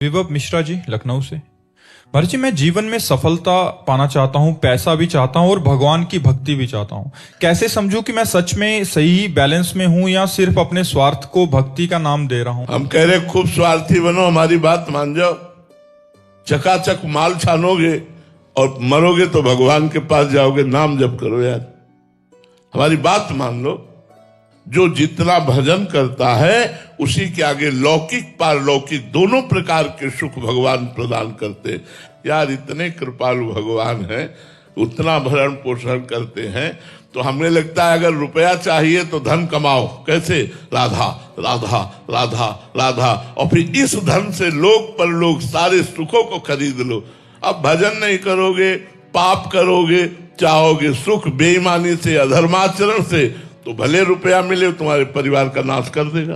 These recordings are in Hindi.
विभव मिश्रा जी, लखनऊ से। महाराज जी, मैं जीवन में सफलता पाना चाहता हूँ, पैसा भी चाहता हूँ और भगवान की भक्ति भी चाहता हूँ। कैसे समझूं कि मैं सच में सही बैलेंस में हूँ या सिर्फ अपने स्वार्थ को भक्ति का नाम दे रहा हूँ? हम कह रहे खूब स्वार्थी बनो, हमारी बात मान जाओ। चकाचक माल छानोगे और मरोगे तो भगवान के पास जाओगे। नाम जप करो यार, हमारी बात मान लो। जो जितना भजन करता है उसी के आगे लौकिक पारलौकिक दोनों प्रकार के सुख भगवान प्रदान करते। यार इतने कृपालु भगवान हैं, उतना भरण पोषण करते हैं। तो हमें लगता है अगर रुपया चाहिए तो धन कमाओ। कैसे? राधा राधा राधा राधा, और फिर इस धन से लोक परलोक सारे सुखों को खरीद लो। अब भजन नहीं करोगे, पाप करोगे, चाहोगे सुख बेईमानी से, अधर्माचरण से, तो भले रुपया मिले तुम्हारे परिवार का नाश कर देगा,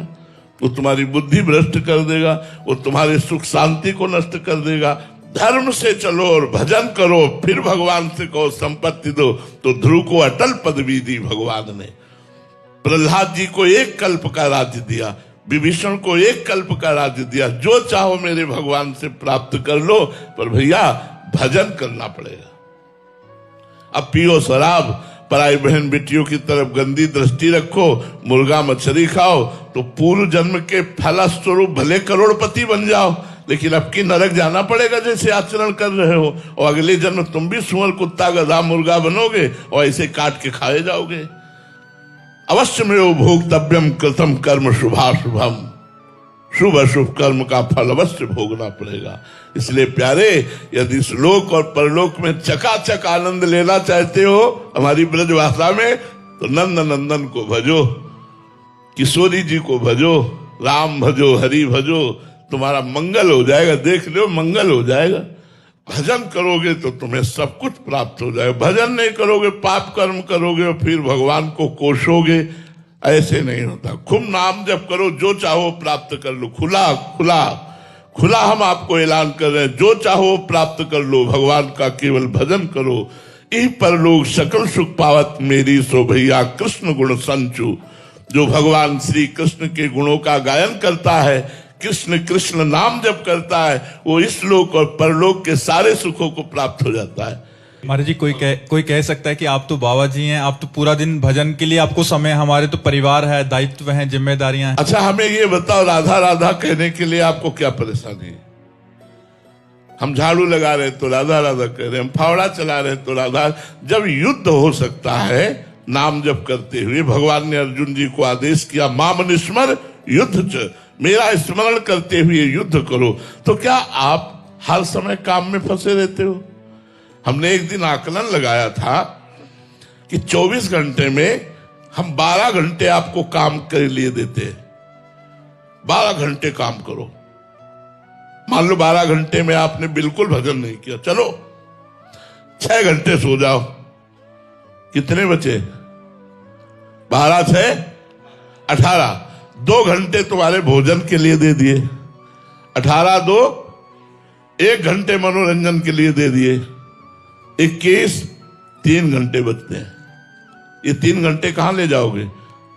वो तुम्हारी बुद्धि भ्रष्ट कर देगा, वो तुम्हारे सुख शांति को नष्ट कर देगा। धर्म से चलो और भजन करो, फिर भगवान से कहो संपत्ति दो। तो ध्रुव को अटल पदवी दी भगवान ने, प्रहलाद जी को एक कल्प का राज्य दिया, विभीषण को एक कल्प का राज्य दिया। जो चाहो मेरे भगवान से प्राप्त कर लो, पर भैया भजन करना पड़ेगा। अब पियो शराब, पराई बहन बेटियों की तरफ गंदी दृष्टि रखो, मुर्गा मछली खाओ, तो पूर्व जन्म के फलस्वरूप भले करोड़पति बन जाओ, लेकिन अब की नरक जाना पड़ेगा जैसे आचरण कर रहे हो। और अगले जन्म तुम भी सुअर कुत्ता गधा मुर्गा बनोगे और ऐसे काट के खाए जाओगे। अवश्य में वो भोक्तव्यम कृतम कर्म शुभाशुभम, शुभ अशुभ कर्म का फल अवश्य भोगना पड़ेगा। इसलिए प्यारे, यदि इस लोक और परलोक में चकाचक आनंद लेना चाहते हो हमारी ब्रज भाषा में, तो नंद नंदन को भजो, किशोरी जी को भजो, राम भजो, हरि भजो, तुम्हारा मंगल हो जाएगा। देख लो, मंगल हो जाएगा। भजन करोगे तो तुम्हें सब कुछ प्राप्त हो जाएगा। भजन नहीं करोगे, पाप कर्म करोगे और फिर भगवान को कोसोगे, ऐसे नहीं होता। खूब नाम जप करो, जो चाहो प्राप्त कर लो। खुला खुला खुला हम आपको ऐलान कर रहे हैं, जो चाहो प्राप्त कर लो। भगवान का केवल भजन करो, ई परलोक सकल सुख पावत मेरी सो भैया कृष्ण गुण संचु। जो भगवान श्री कृष्ण के गुणों का गायन करता है, कृष्ण कृष्ण नाम जप करता है, वो इस लोक और परलोक के सारे सुखों को प्राप्त हो जाता है। महाराज जी, कोई कह सकता है कि आप तो बाबा जी हैं, आप तो पूरा दिन भजन के लिए आपको समय, हमारे तो परिवार है, दायित्व है, जिम्मेदारियां हैं। अच्छा हमें ये बताओ, राधा राधा कहने के लिए आपको क्या परेशानी है? हम झाड़ू लगा रहे तो राधा राधा कह रहे, हम फावड़ा चला रहे तो राधा। जब युद्ध हो सकता है नाम जप करते हुए, भगवान ने अर्जुन जी को आदेश किया, माम निस्मर युद्ध च, मेरा स्मरण करते हुए युद्ध करो। तो क्या आप हर समय काम में फंसे रहते हो? हमने एक दिन आकलन लगाया था कि 24 घंटे में हम 12 घंटे आपको काम के लिए देते हैं। 12 घंटे काम करो। मान लो 12 घंटे में आपने बिल्कुल भजन नहीं किया, चलो 6 घंटे सो जाओ। कितने बचे? 12 6 18। 2 घंटे तुम्हारे भोजन के लिए दे दिए, 18 2 1 घंटे मनोरंजन के लिए दे दिए, 21 3 घंटे बचते हैं। ये 3 घंटे कहां ले जाओगे?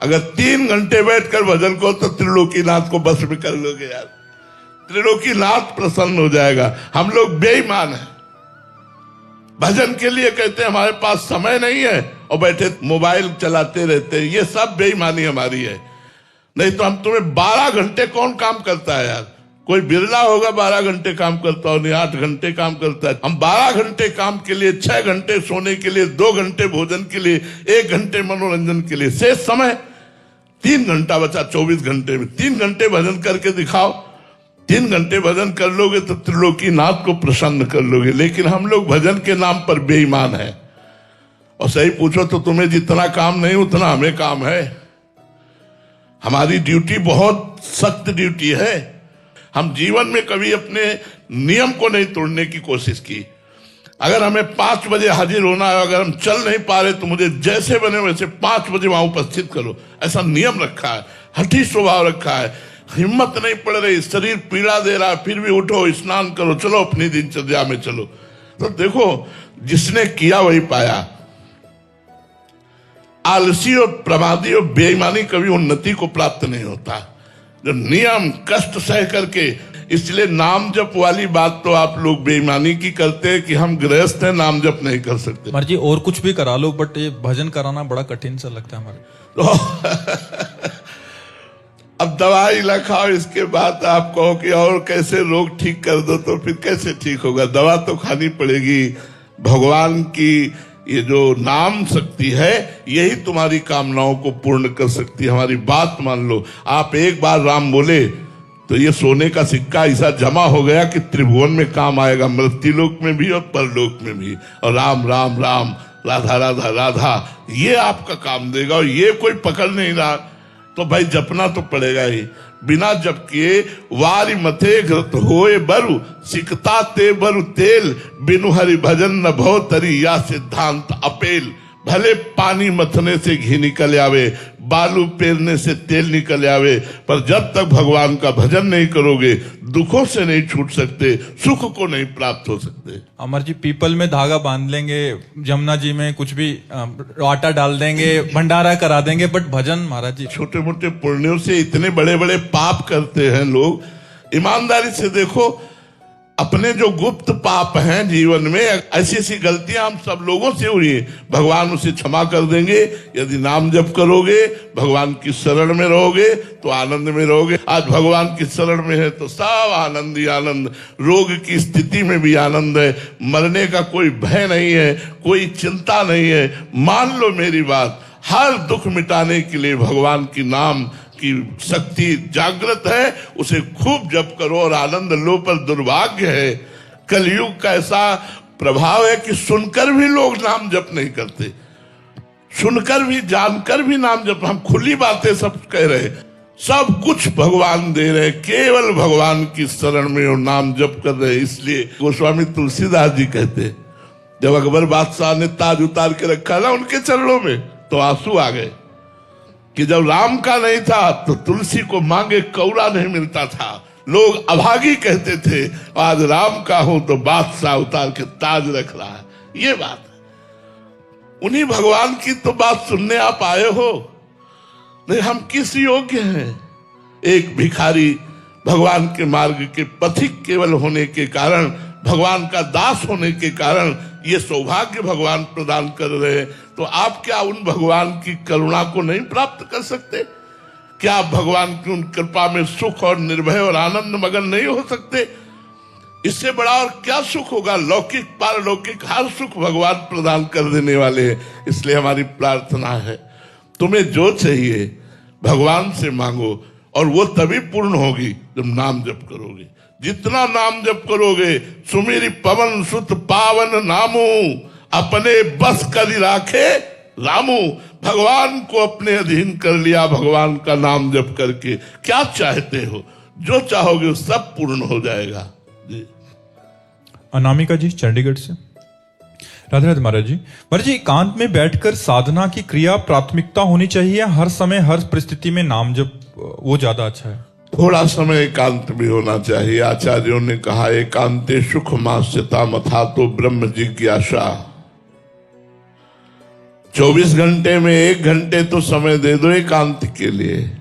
अगर 3 घंटे बैठकर भजन को, तो त्रिलोकीनाथ को बस में कर लोगे यार। त्रिलोकीनाथ प्रसन्न हो जाएगा। हम लोग बेईमान हैं, भजन के लिए कहते हैं हमारे पास समय नहीं है और बैठे मोबाइल चलाते रहते हैं। ये सब बेईमानी हमारी है। नहीं तो हम तुम्हें 12 घंटे कौन काम करता है यार? कोई बिरला होगा 12 घंटे काम करता हो, नहीं 8 घंटे काम करता है। हम 12 घंटे काम के लिए, 6 घंटे सोने के लिए, 2 घंटे भोजन के लिए, 1 घंटे मनोरंजन के लिए, शेष समय 3 घंटा बचा 24 घंटे में। 3 घंटे भजन करके दिखाओ। 3 घंटे भजन कर लोगे तो त्रिलोकीनाथ को प्रसन्न कर लोगे। लेकिन हम लोग भजन के नाम पर बेईमान हैं। और सही पूछो तो तुम्हें जितना काम नहीं उतना हमें काम है। हमारी ड्यूटी बहुत सख्त ड्यूटी है। हम जीवन में कभी अपने नियम को नहीं तोड़ने की कोशिश की। अगर हमें 5 बजे हाजिर होना है, अगर हम चल नहीं पा रहे तो मुझे जैसे बने वैसे 5 बजे वहां उपस्थित करो, ऐसा नियम रखा है। हठी स्वभाव रखा है। हिम्मत नहीं पड़ रही, शरीर पीड़ा दे रहा है, फिर भी उठो, स्नान करो, चलो अपनी दिनचर्या में चलो। तो देखो, जिसने किया वही पाया। आलसी और प्रमादी और बेईमानी कभी उन्नति को प्राप्त नहीं होता। जो नियम कष्ट सह करके इसलिए नाम जप वाली बात तो आप लोग बेईमानी की करते हैं कि हम गृहस्थ हैं, नाम जप नहीं कर सकते। महाराज जी और कुछ भी करा लो, बट ये भजन कराना बड़ा कठिन सा लगता है हमारे। अब दवाई लखाओ, इसके बाद आप कहो कि और कैसे रोग ठीक कर दो, तो फिर कैसे ठीक होगा? दवा तो खानी पड़ेगी। भगवान की ये जो नाम शक्ति है, यही तुम्हारी कामनाओं को पूर्ण कर सकती है। हमारी बात मान लो, आप एक बार राम बोले तो ये सोने का सिक्का ऐसा जमा हो गया कि त्रिभुवन में काम आएगा, मृत्युलोक में भी और परलोक में भी। और राम राम राम, राधा राधा राधा, ये आपका काम देगा। और ये कोई पकड़ नहीं रहा तो भाई जपना तो पड़ेगा ही। बिना जप किए वारी मथे घृत होए बरु, सिकता ते बरु तेल, बिनु हरि भजन न भव तरी, या सिद्धांत अपेल। भले पानी मथने से घी निकल आवे, बालू पेरने से तेल निकल आवे, पर जब तक भगवान का भजन नहीं करोगे, दुखों से नहीं छूट सकते, सुख को नहीं प्राप्त हो सकते। अमर जी, पीपल में धागा बांध लेंगे, जमुना जी में कुछ भी आटा डाल देंगे, भंडारा करा देंगे, बट भजन महाराज जी। छोटे मोटे पुण्यों से इतने बड़े बड़े पाप करते हैं लोग। ईमानदारी से देखो, अपने जो गुप्त पाप हैं जीवन में, ऐसी ऐसी गलतियां हम सब लोगों से हुई है, भगवान उसे क्षमा कर देंगे यदि नाम जप करोगे, भगवान की शरण में रहोगे तो आनंद में रहोगे। आज भगवान की शरण में है तो सब आनंद ही आनंद, रोग की स्थिति में भी आनंद है, मरने का कोई भय नहीं है, कोई चिंता नहीं है। मान लो मेरी बात, हर दुख मिटाने के लिए भगवान की नाम की शक्ति जागृत है, उसे खूब जप करो और आनंद लो। पर दुर्भाग्य है, कलयुग का ऐसा प्रभाव है कि सुनकर भी लोग नाम जप नहीं करते, सुनकर भी जानकर भी नाम जप। हम खुली बातें सब कह रहे, सब कुछ भगवान दे रहे, केवल भगवान की शरण में और नाम जप कर रहे। इसलिए गोस्वामी तुलसीदास जी कहते, जब अकबर बादशाह ने ताज उतार के रखा ना उनके चरणों में, तो आंसू आ गए कि जब राम का नहीं था तो तुलसी को मांगे कौड़ा नहीं मिलता था, लोग अभागी कहते थे, आज राम का हूं तो बादशाह उतार के ताज रख रहा है। ये बात है, उन्हीं भगवान की तो बात सुनने आप आए हो। नहीं, हम किस योग्य हैं? एक भिखारी भगवान के मार्ग के पथिक केवल होने के कारण, भगवान का दास होने के कारण ये सौभाग्य भगवान प्रदान कर रहे हैं, तो आप क्या उन भगवान की करुणा को नहीं प्राप्त कर सकते? क्या आप भगवान की उन कृपा में सुख और निर्भय और आनंद मगन नहीं हो सकते? इससे बड़ा और क्या सुख होगा? लौकिक पारलौकिक हर सुख भगवान प्रदान कर देने वाले हैं। इसलिए हमारी प्रार्थना है, तुम्हें जो चाहिए भगवान से मांगो, और वो तभी पूर्ण होगी जब नाम जप करोगे। जितना नाम जप करोगे, सुमेरी पवन सुत पावन नामू, अपने बस कर राखे रामू। भगवान को अपने अधीन कर लिया भगवान का नाम जप करके। क्या चाहते हो? जो चाहोगे सब पूर्ण हो जाएगा जी। अनामिका जी चंडीगढ़ से। राधे राधे महाराज जी। महाराज जी, एकांत में बैठकर साधना की क्रिया प्राथमिकता होनी चाहिए, हर समय हर परिस्थिति में नाम जप वो ज्यादा अच्छा है? थोड़ा समय एकांत भी होना चाहिए। आचार्यों ने कहा, एकांते सुख मास्यता मथा तो ब्रह्म जिज्ञासा। 24 घंटे में 1 घंटे तो समय दे दो एकांत के लिए।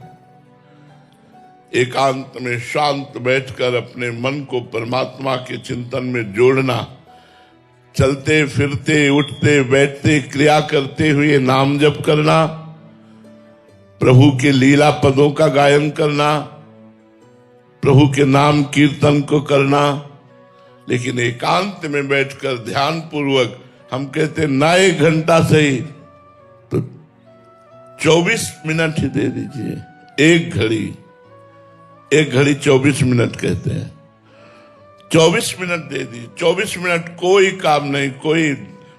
एकांत में शांत बैठकर अपने मन को परमात्मा के चिंतन में जोड़ना, चलते फिरते उठते बैठते क्रिया करते हुए नाम जप करना, प्रभु के लीला पदों का गायन करना, प्रभु के नाम कीर्तन को करना। लेकिन एकांत में बैठकर ध्यान पूर्वक, हम कहते ना 1 घंटा सही तो 24 मिनट ही दे दीजिए। एक घड़ी 24 मिनट कहते हैं, 24 मिनट दे दीजिए। 24 मिनट कोई काम नहीं, कोई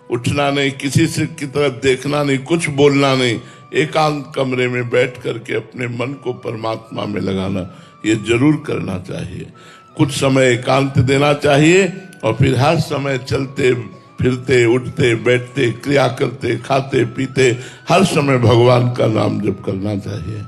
उठना नहीं, किसी से की तरफ देखना नहीं, कुछ बोलना नहीं, एकांत कमरे में बैठ करके अपने मन को परमात्मा में लगाना, ये जरूर करना चाहिए। कुछ समय एकांत देना चाहिए और फिर हर समय चलते फिरते उठते बैठते क्रिया करते खाते पीते हर समय भगवान का नाम जप करना चाहिए।